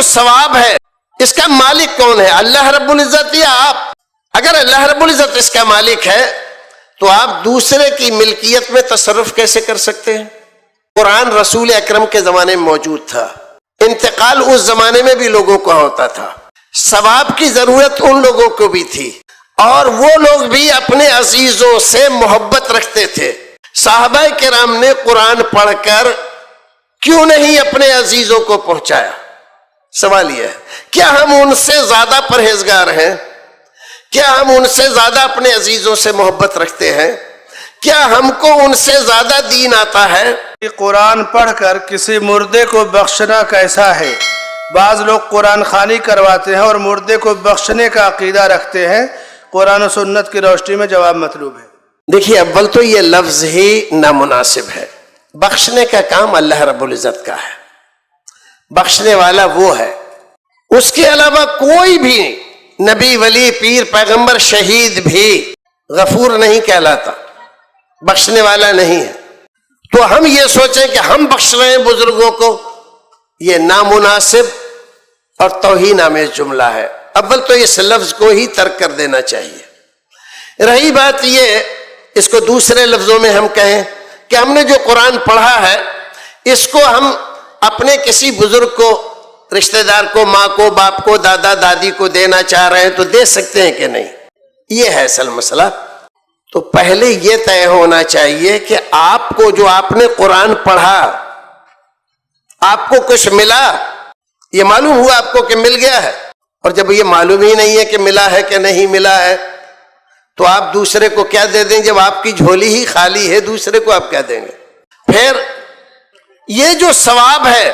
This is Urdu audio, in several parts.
جو ثواب ہے اس کا مالک کون ہے؟ اللہ رب العزت یا آپ؟ اگر اللہ رب العزت اس کا مالک ہے تو آپ دوسرے کی ملکیت میں تصرف کیسے کر سکتے ہیں؟ قرآن رسول اکرم کے زمانے میں موجود تھا، انتقال اس زمانے میں بھی لوگوں کو ہوتا تھا، ثواب کی ضرورت ان لوگوں کو بھی تھی، اور وہ لوگ بھی اپنے عزیزوں سے محبت رکھتے تھے۔ صحابہ کرام نے قرآن پڑھ کر کیوں نہیں اپنے عزیزوں کو پہنچایا؟ سوال یہ ہے، کیا ہم ان سے زیادہ پرہیزگار ہیں؟ کیا ہم ان سے زیادہ اپنے عزیزوں سے محبت رکھتے ہیں؟ کیا ہم کو ان سے زیادہ دین آتا ہے؟ قرآن پڑھ کر کسی مردے کو بخشنا کیسا ہے؟ بعض لوگ قرآن خوانی کرواتے ہیں اور مردے کو بخشنے کا عقیدہ رکھتے ہیں۔ قرآن و سنت کی روشنی میں جواب مطلوب ہے۔ دیکھیے، اول تو یہ لفظ ہی نامناسب ہے۔ بخشنے کا کام اللہ رب العزت کا ہے، بخشنے والا وہ ہے، اس کے علاوہ کوئی بھی نبی، ولی، پیر، پیغمبر، شہید بھی غفور نہیں کہلاتا، بخشنے والا نہیں ہے۔ تو ہم یہ سوچیں کہ ہم بخش رہے ہیں بزرگوں کو، یہ نامناسب اور توہین آمیز جملہ ہے۔ اول تو اس لفظ کو ہی ترک کر دینا چاہیے۔ رہی بات یہ، اس کو دوسرے لفظوں میں ہم کہیں کہ ہم نے جو قرآن پڑھا ہے اس کو ہم اپنے کسی بزرگ کو، رشتہ دار کو، ماں کو، باپ کو، دادا دادی کو دینا چاہ رہے ہیں تو دے سکتے ہیں کہ نہیں؟ یہ ہے اصل مسئلہ۔ تو پہلے یہ طے ہونا چاہیے کہ آپ کو جو آپ نے قرآن پڑھا، آپ کو کچھ ملا، یہ معلوم ہوا آپ کو کہ مل گیا ہے، اور جب یہ معلوم ہی نہیں ہے کہ ملا ہے کہ نہیں ملا ہے تو آپ دوسرے کو کیا دے دیں؟ جب آپ کی جھولی ہی خالی ہے دوسرے کو آپ کیا دیں گے؟ پھر یہ جو ثواب ہے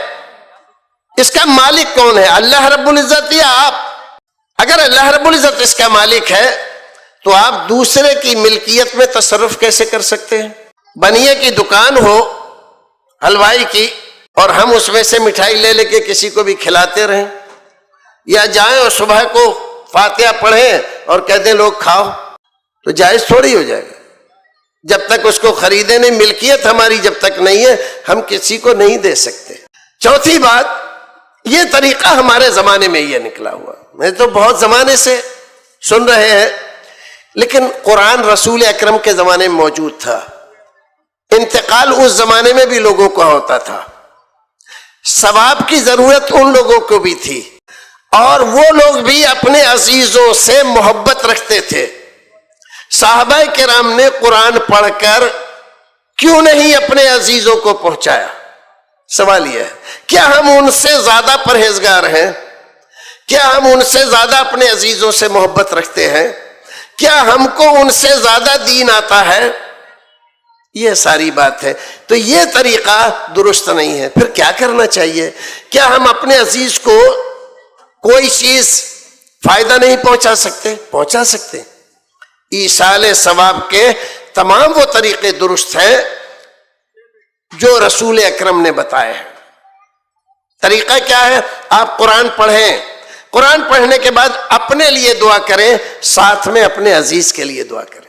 اس کا مالک کون ہے؟ اللہ رب العزت یا آپ؟ اگر اللہ رب العزت اس کا مالک ہے تو آپ دوسرے کی ملکیت میں تصرف کیسے کر سکتے ہیں؟ بنیے کی دکان ہو حلوائی کی اور ہم اس میں سے مٹھائی لے لے کے کسی کو بھی کھلاتے رہیں، یا جائیں اور صبح کو فاتحہ پڑھیں اور کہہ دیں لوگ کھاؤ، تو جائز تھوڑی ہو جائے گا۔ جب تک اس کو خریدے نہیں، ملکیت ہماری جب تک نہیں ہے ہم کسی کو نہیں دے سکتے۔ چوتھی بات، یہ طریقہ ہمارے زمانے میں یہ نکلا ہوا، میں تو بہت زمانے سے سن رہے ہیں، لیکن قرآن رسول اکرم کے زمانے میں موجود تھا، انتقال اس زمانے میں بھی لوگوں کو ہوتا تھا، ثواب کی ضرورت ان لوگوں کو بھی تھی، اور وہ لوگ بھی اپنے عزیزوں سے محبت رکھتے تھے۔ صحابہ کرام نے قرآن پڑھ کر کیوں نہیں اپنے عزیزوں کو پہنچایا؟ سوال یہ ہے، کیا ہم ان سے زیادہ پرہیزگار ہیں؟ کیا ہم ان سے زیادہ اپنے عزیزوں سے محبت رکھتے ہیں؟ کیا ہم کو ان سے زیادہ دین آتا ہے؟ یہ ساری بات ہے۔ تو یہ طریقہ درست نہیں ہے۔ پھر کیا کرنا چاہیے؟ کیا ہم اپنے عزیز کو کوئی چیز فائدہ نہیں پہنچا سکتے؟ پہنچا سکتے۔ ایصال ثواب کے تمام وہ طریقے درست ہیں جو رسول اکرم نے بتائے ہیں۔ طریقہ کیا ہے؟ آپ قرآن پڑھیں، قرآن پڑھنے کے بعد اپنے لیے دعا کریں، ساتھ میں اپنے عزیز کے لیے دعا کریں۔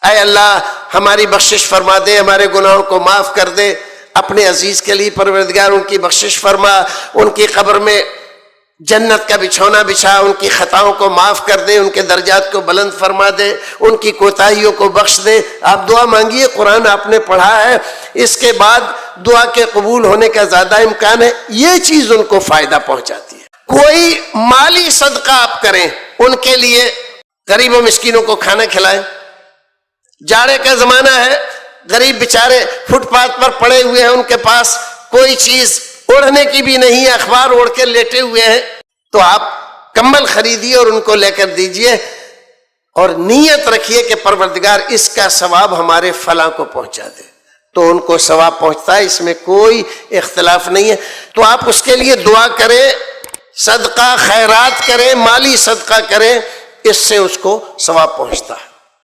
اے اللہ ہماری بخشش فرما دے، ہمارے گناہوں کو معاف کر دے۔ اپنے عزیز کے لیے پروردگار ان کی بخشش فرما، ان کی قبر میں جنت کا بچھونا بچھا، ان کی خطاؤں کو معاف کر دے، ان کے درجات کو بلند فرما دے، ان کی کوتاہیوں کو بخش دے۔ آپ دعا مانگیے، قرآن آپ نے پڑھا ہے، اس کے بعد دعا کے قبول ہونے کا زیادہ امکان ہے۔ یہ چیز ان کو فائدہ پہنچاتی ہے۔ کوئی مالی صدقہ آپ کریں، ان کے لیے غریب و مسکینوں کو کھانا کھلائیں۔ جاڑے کا زمانہ ہے، غریب بیچارے فٹ پاتھ پر پڑے ہوئے ہیں، ان کے پاس کوئی چیز اوڑھنے کی بھی نہیں ہے، اخبار اوڑھ کے لیٹے ہوئے ہیں، تو آپ کمبل خریدیے اور ان کو لے کر دیجئے، اور نیت رکھیے کہ پروردگار اس کا ثواب ہمارے فلاں کو پہنچا دے، تو ان کو ثواب پہنچتا ہے، اس میں کوئی اختلاف نہیں ہے۔ تو آپ اس کے لیے دعا کریں، صدقہ خیرات کریں، مالی صدقہ کریں، اس سے اس کو ثواب پہنچتا ہے۔